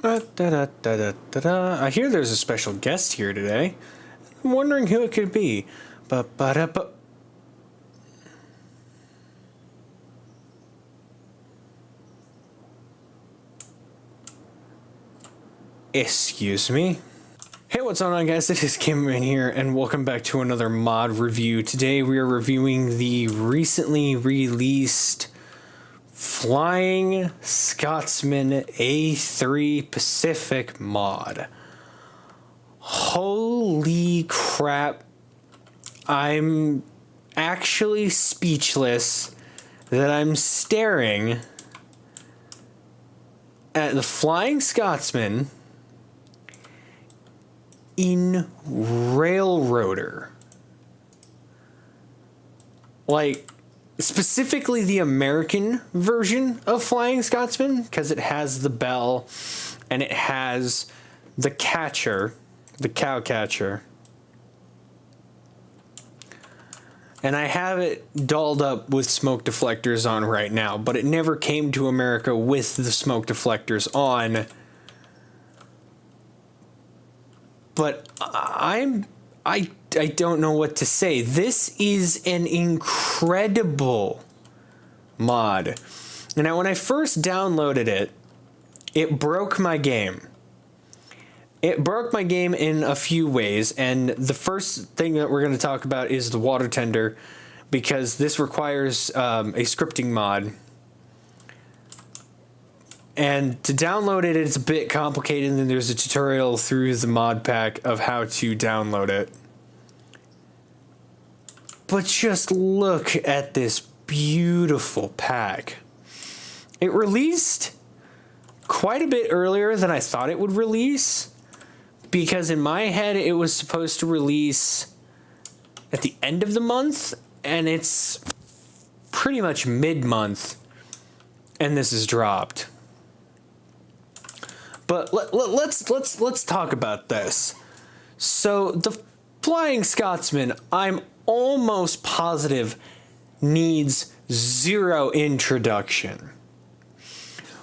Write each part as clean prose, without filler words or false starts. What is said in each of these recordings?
I hear there's a special guest here today. I'm wondering who it could be. Excuse me. Hey, what's going on, guys? It is Cameron here, and welcome back to another mod review. Today we are reviewing the recently released Flying Scotsman A3 Pacific mod. Holy crap. I'm actually speechless that I'm staring at the Flying Scotsman in Railroader. Like, specifically the American version of Flying Scotsman, because it has the bell and it has the catcher, the cow catcher. And I have it dolled up with smoke deflectors on right now, but it never came to America with the smoke deflectors on. But I don't know what to say. This is an incredible mod. Now, when I first downloaded it, it broke my game. It broke my game in a few ways, and the first thing that we're going to talk about is the water tender, because this requires a scripting mod. And to download it, it's a bit complicated, and then there's a tutorial through the mod pack of how to download it. But just look at this beautiful pack. It released quite a bit earlier than I thought it would release, because in my head it was supposed to release at the end of the month, and it's pretty much mid-month, and this is dropped. But let's talk about this. So the Flying Scotsman, I'm almost positive, needs zero introduction.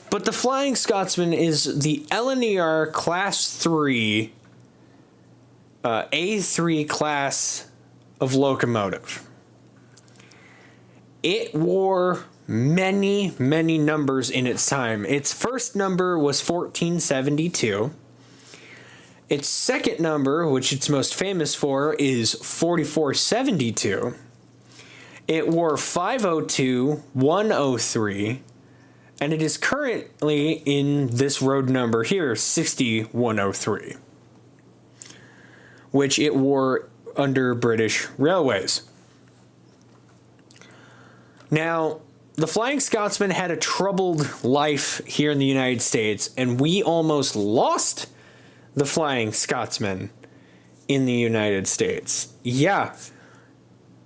But the Flying Scotsman is the LNER Class 3, A3 class of locomotive. It wore many numbers in its time. Its first number was 1472. Its second number, which it's most famous for, is 4472. It wore 502, 103, and it is currently in this road number here, 6103, which it wore under British Railways. Now, the Flying Scotsman had a troubled life here in the United States, and we almost lost the Flying Scotsman in the United States. Yeah,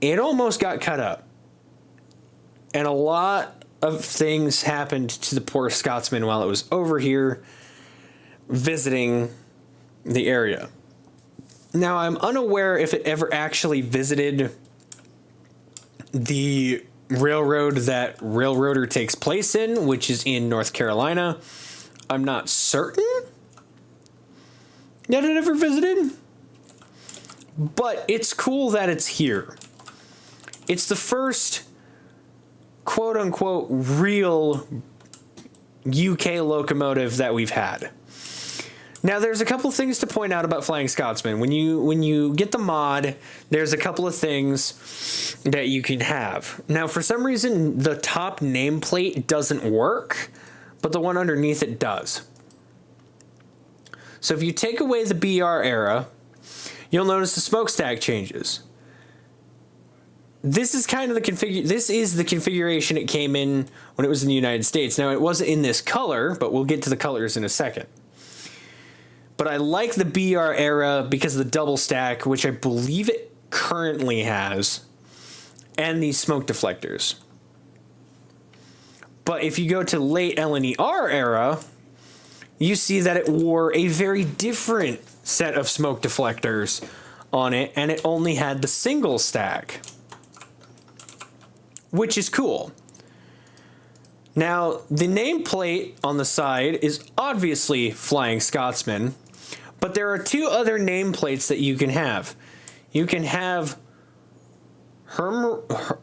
it almost got cut up. And a lot of things happened to the poor Scotsman while it was over here visiting the area. Now, I'm unaware if it ever actually visited the railroad that Railroader takes place in, which is in North Carolina. I'm not certain that it ever visited, but it's cool that it's here. It's the first quote-unquote real UK locomotive that we've had. Now, there's a couple things to point out about Flying Scotsman. When you get the mod, there's a couple of things that you can have. Now, for some reason, the top nameplate doesn't work, but the one underneath it does. So if you take away the BR era, you'll notice the smokestack changes. This is kind of this is the configuration it came in when it was in the United States. Now, it wasn't in this color, but we'll get to the colors in a second. But I like the BR era because of the double stack, which I believe it currently has, and these smoke deflectors. But if you go to late LNER era, you see that it wore a very different set of smoke deflectors on it, and it only had the single stack, which is cool. Now, the nameplate on the side is obviously Flying Scotsman, but there are two other nameplates that you can have. You can have Humroast?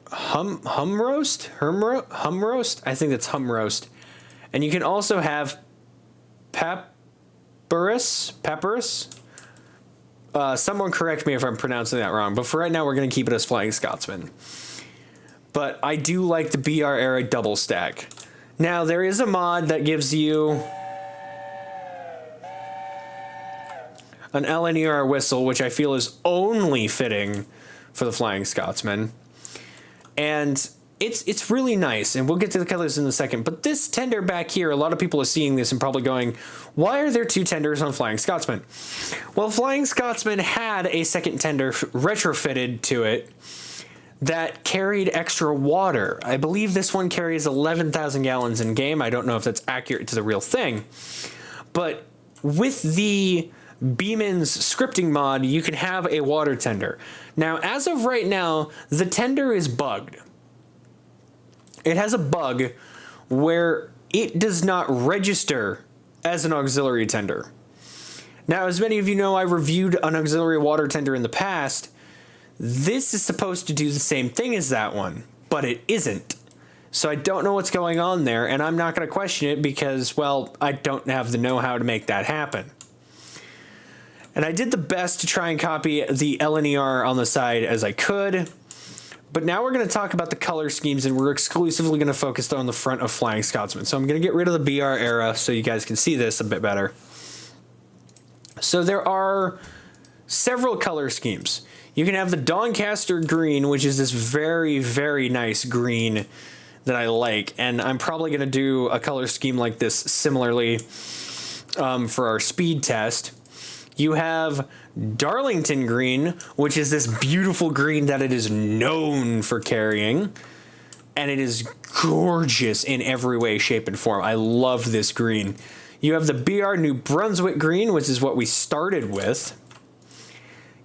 I think that's Humroast. And you can also have Papyrus. Someone correct me if I'm pronouncing that wrong, but for right now we're going to keep it as Flying Scotsman. But I do like the BR era double stack. Now, there is a mod that gives you an LNER whistle, which I feel is only fitting for the Flying Scotsman. And it's really nice, and we'll get to the colors in a second. But this tender back here, a lot of people are seeing this and probably going, why are there two tenders on Flying Scotsman? Well, Flying Scotsman had a second tender retrofitted to it that carried extra water. I believe this one carries 11,000 gallons in game. I don't know if that's accurate to the real thing. But with the Beeman's scripting mod, you can have a water tender. Now, as of right now, the tender is bugged. It has a bug where it does not register as an auxiliary tender. Now, as many of you know, I reviewed an auxiliary water tender in the past. This is supposed to do the same thing as that one, but it isn't. So I don't know what's going on there, and I'm not going to question it because, well, I don't have the know-how to make that happen. And I did the best to try and copy the LNER on the side as I could. But now we're going to talk about the color schemes, and we're exclusively going to focus on the front of Flying Scotsman. So I'm going to get rid of the BR era so you guys can see this a bit better. So there are several color schemes. You can have the Doncaster green, which is this very, very nice green that I like. And I'm probably going to do a color scheme like this similarly for our speed test. You have Darlington green, which is this beautiful green that it is known for carrying. And it is gorgeous in every way, shape, and form. I love this green. You have the BR New Brunswick green, which is what we started with.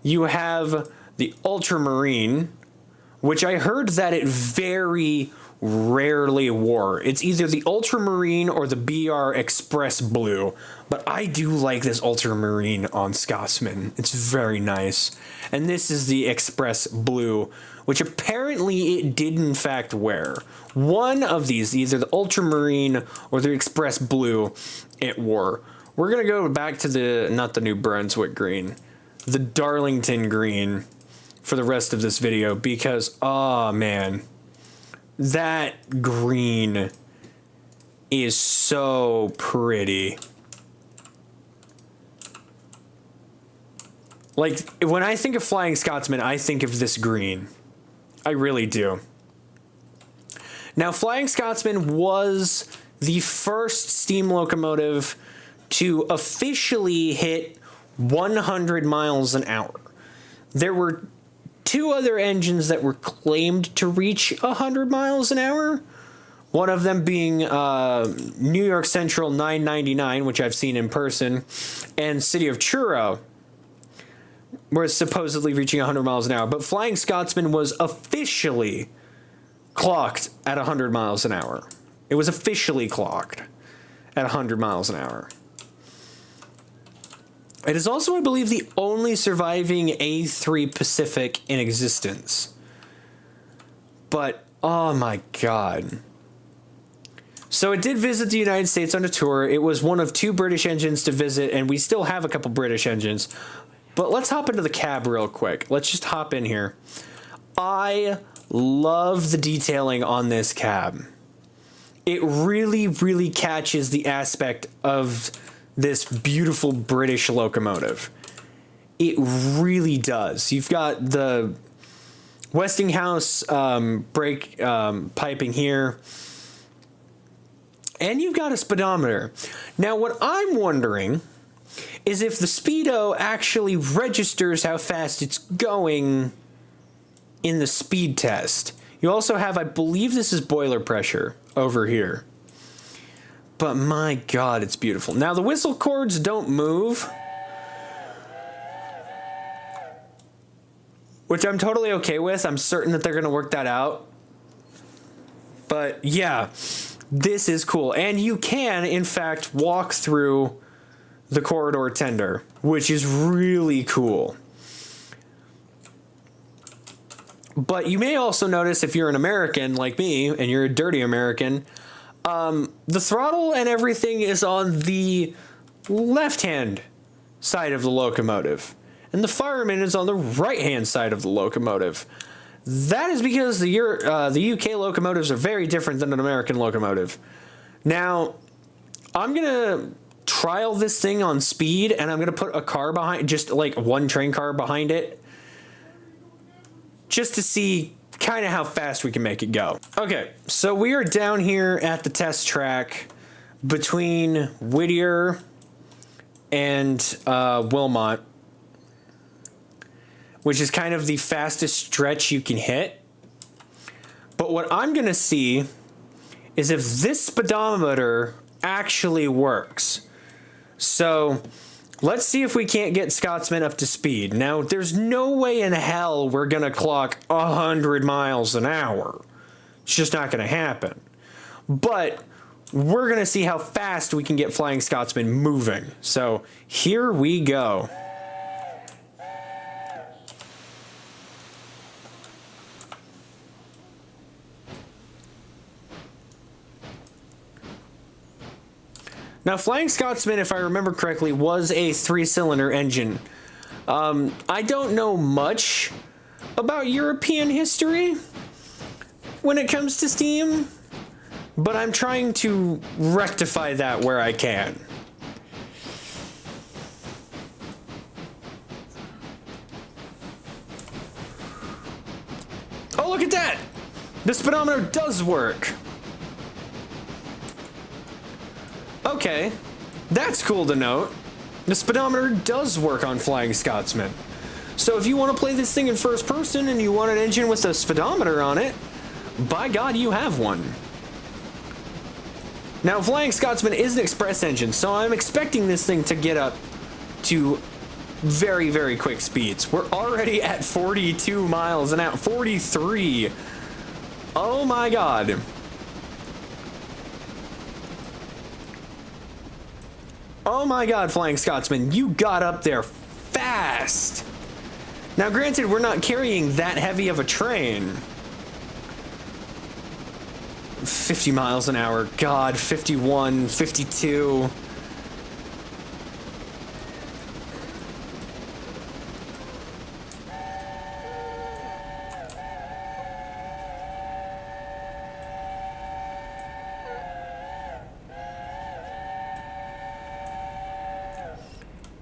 You have the Ultramarine, which I heard that it very rarely wore. It's either the Ultramarine or the BR Express Blue, but I do like this Ultramarine on Scotsman. It's very nice. And this is the Express Blue, which apparently it did in fact wear. One of these, either the Ultramarine or the Express Blue, it wore. We're going to go back to not the New Brunswick green, the Darlington green for the rest of this video because, oh man, that green is so pretty. Like, when I think of Flying Scotsman, I think of this green. I really do. Now, Flying Scotsman was the first steam locomotive to officially hit 100 miles an hour. There were two other engines that were claimed to reach 100 miles an hour. One of them being New York Central 999, which I've seen in person, and City of Truro, where it's supposedly reaching 100 miles an hour. But Flying Scotsman was officially clocked at 100 miles an hour. It was officially clocked at 100 miles an hour. It is also, I believe, the only surviving A3 Pacific in existence. But, oh my god. So it did visit the United States on a tour. It was one of two British engines to visit, and we still have a couple British engines. But let's hop into the cab real quick. Let's just hop in here. I love the detailing on this cab. It really, really catches the aspect of this beautiful British locomotive. It really does. You've got the Westinghouse brake piping here, and you've got a speedometer. Now, what I'm wondering is if the speedo actually registers how fast it's going in the speed test. You also have, I believe this is boiler pressure over here. But my god, it's beautiful. Now, the whistle cords don't move, which I'm totally okay with. I'm certain that they're going to work that out. But yeah, This is cool. And you can, in fact, walk through the corridor tender, which is really cool. But you may also notice, if you're an American like me, and you're a dirty American, the throttle and everything is on the left-hand side of the locomotive, and the fireman is on the right-hand side of the locomotive. That is because the UK locomotives are very different than an American locomotive. Now, I'm going to trial this thing on speed, and I'm going to put a car behind, just like one train car behind it, just to see kind of how fast we can make it go. Okay, so we are down here at the test track between Whittier and Wilmot, which is kind of the fastest stretch you can hit. But what I'm going to see is if this speedometer actually works. So let's see if we can't get Scotsman up to speed. Now, there's no way in hell we're going to clock 100 miles an hour. It's just not going to happen. But we're going to see how fast we can get Flying Scotsman moving. So here we go. Now, Flying Scotsman, if I remember correctly, was a 3-cylinder engine. I don't know much about European history when it comes to steam, but I'm trying to rectify that where I can. Oh, look at that! The speedometer does work. Okay, that's cool to note. The speedometer does work on Flying Scotsman. So if you want to play this thing in first person and you want an engine with a speedometer on it, by God, you have one. Now, Flying Scotsman is an express engine, so I'm expecting this thing to get up to very, very quick speeds. We're already at 42 miles an hour. 43. Oh my God. Oh my God, Flying Scotsman, you got up there fast. Now, granted, we're not carrying that heavy of a train. 50 miles an hour, God, 51, 52.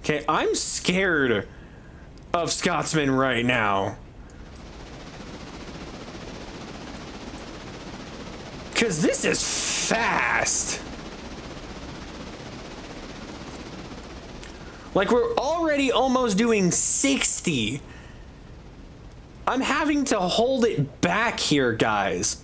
Okay, I'm scared of Scotsman right now. Because this is fast. Like, we're already almost doing 60. I'm having to hold it back here, guys.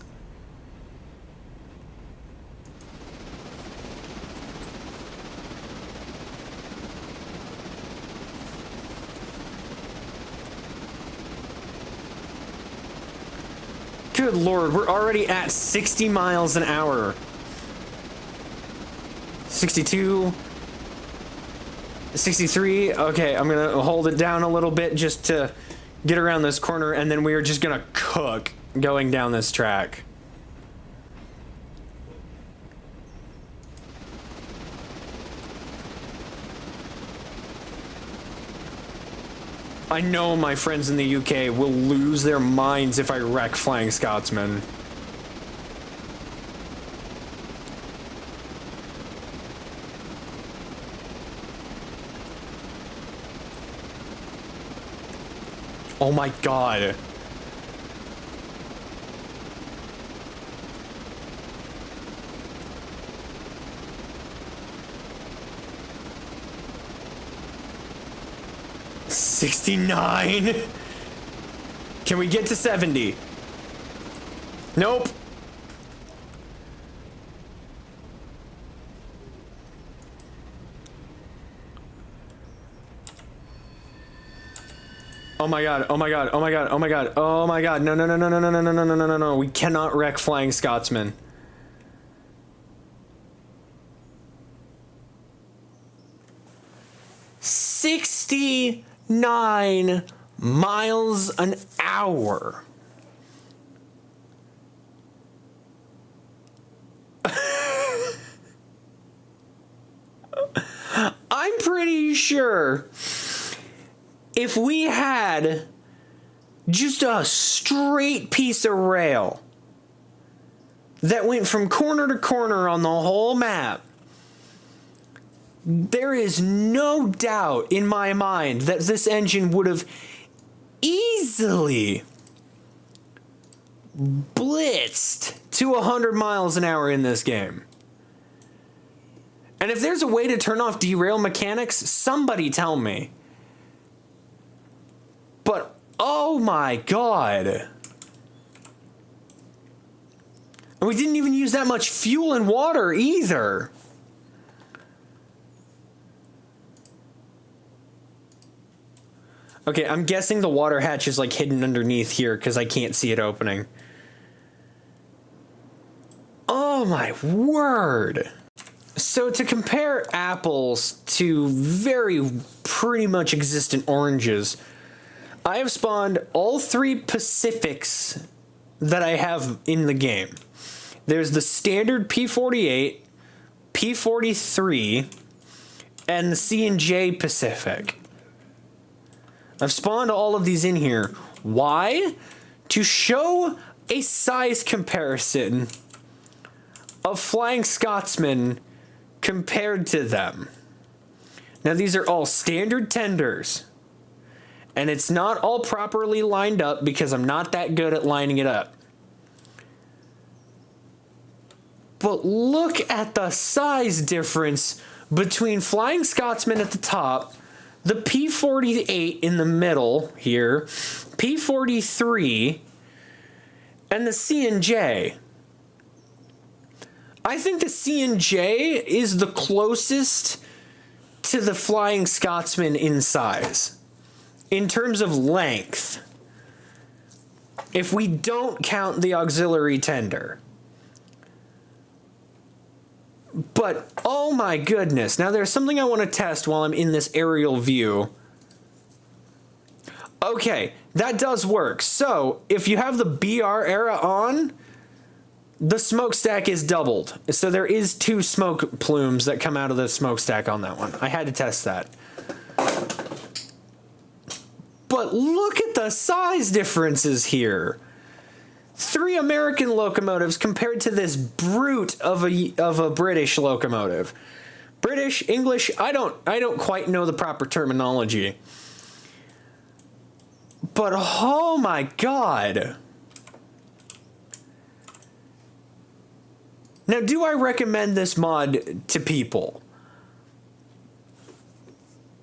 Good Lord, we're already at 60 miles an hour. 62. 63. Okay, I'm gonna hold it down a little bit just to get around this corner, and then we are just gonna cook going down this track. I know my friends in the UK will lose their minds if I wreck Flying Scotsman. Oh my God. $69. Can we get to 70? Nope. Oh my God, oh my God, oh my God, oh my God, oh my God. No, no, no, no, no, no, no, no, no, no, no, no, no. We cannot wreck Flying Scotsman. 69 miles an hour. I'm pretty sure if we had just a straight piece of rail that went from corner to corner on the whole map, there is no doubt in my mind that this engine would have easily blitzed to 100 miles an hour in this game. And if there's a way to turn off derail mechanics, somebody tell me. But oh my god. And we didn't even use that much fuel and water either. Okay, I'm guessing the water hatch is like hidden underneath here because I can't see it opening. Oh my word. So to compare apples to very pretty much existent oranges, I have spawned all 3 Pacifics that I have in the game. There's the standard P48, P43, and the C&J Pacific. I've spawned all of these in here. Why? To show a size comparison of Flying Scotsman compared to them. Now these are all standard tenders, and it's not all properly lined up because I'm not that good at lining it up. But look at the size difference between Flying Scotsman at the top, the P48 in the middle here, P43, and the C&J. I think the C&J is the closest to the Flying Scotsman in size, in terms of length, if we don't count the auxiliary tender. But, oh my goodness. Now there's something I want to test while I'm in this aerial view. Okay, that does work. So, if you have the BR era on, the smokestack is doubled. So there is 2 smoke plumes that come out of the smokestack on that one. I had to test that. But look at the size differences here. 3 American locomotives compared to this brute of a British locomotive. British, English, I don't quite know the proper terminology. But oh my god. Now, do I recommend this mod to people?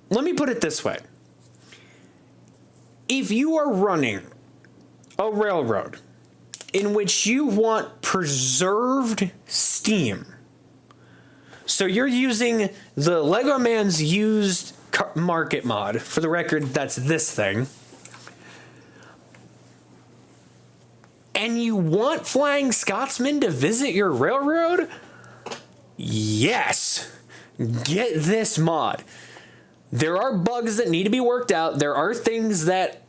Let me put it this way. If you are running a railroad in which you want preserved steam, so you're using the Lego Man's used market mod, for the record, that's this thing, and you want Flying Scotsman to visit your railroad, yes, get this mod. There are bugs that need to be worked out. There are things that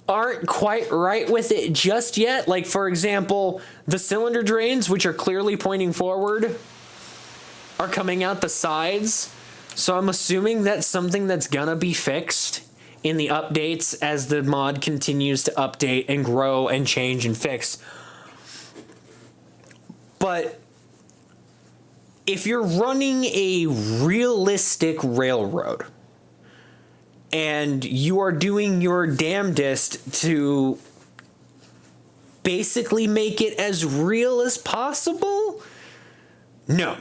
aren't quite right with it just yet. Like, for example, the cylinder drains, which are clearly pointing forward, are coming out the sides. So I'm assuming that's something that's gonna be fixed in the updates as the mod continues to update and grow and change and fix. But if you're running a realistic railroad and you are doing your damnedest to basically make it as real as possible, no.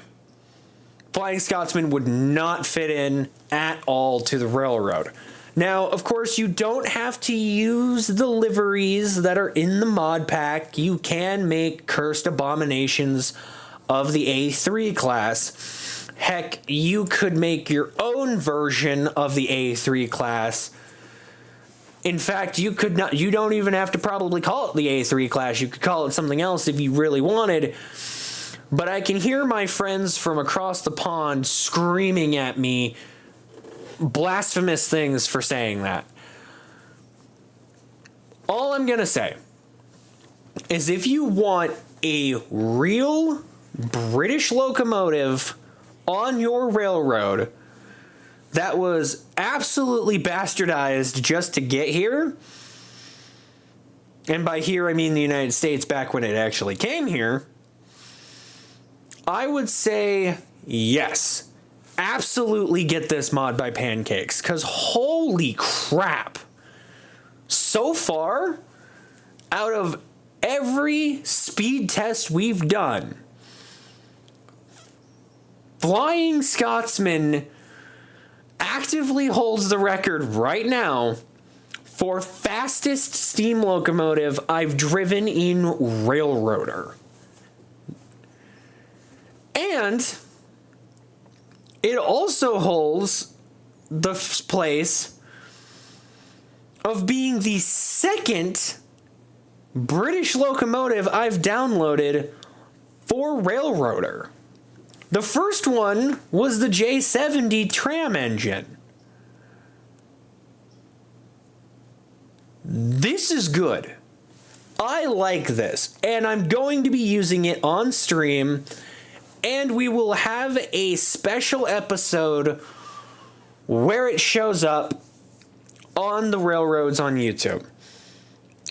Flying Scotsman would not fit in at all to the railroad. Now, of course, you don't have to use the liveries that are in the mod pack. You can make cursed abominations of the A3 class. Heck, you could make your own version of the A3 class. In fact, you don't even have to probably call it the A3 class. You could call it something else if you really wanted. But I can hear my friends from across the pond screaming at me, blasphemous things for saying that. All I'm going to say is if you want a real British locomotive on your railroad that was absolutely bastardized just to get here, and by here I mean the United States back when it actually came here, I would say yes, absolutely get this mod by Pancakes, because holy crap, so far, out of every speed test we've done, Flying Scotsman actively holds the record right now for fastest steam locomotive I've driven in Railroader. And it also holds the place of being the second British locomotive I've downloaded for Railroader. The first one was the J70 tram engine. This is good. I like this, and I'm going to be using it on stream, and we will have a special episode where it shows up on the railroads on YouTube.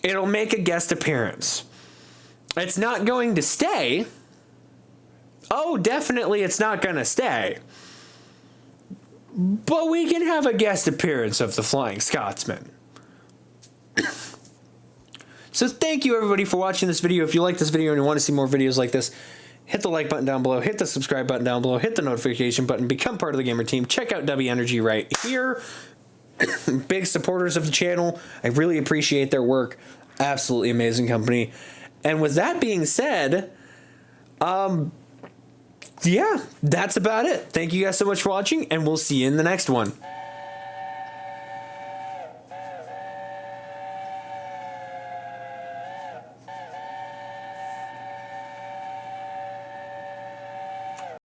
It'll make a guest appearance. It's not going to stay. Oh, definitely it's not going to stay. But we can have a guest appearance of the Flying Scotsman. So thank you everybody for watching this video. If you like this video and you want to see more videos like this, hit the like button down below, hit the subscribe button down below, hit the notification button, become part of the gamer team. Check out W Energy right here. Big supporters of the channel. I really appreciate their work. Absolutely amazing company. And with that being said, yeah, that's about it. Thank you guys so much for watching, and we'll see you in the next one.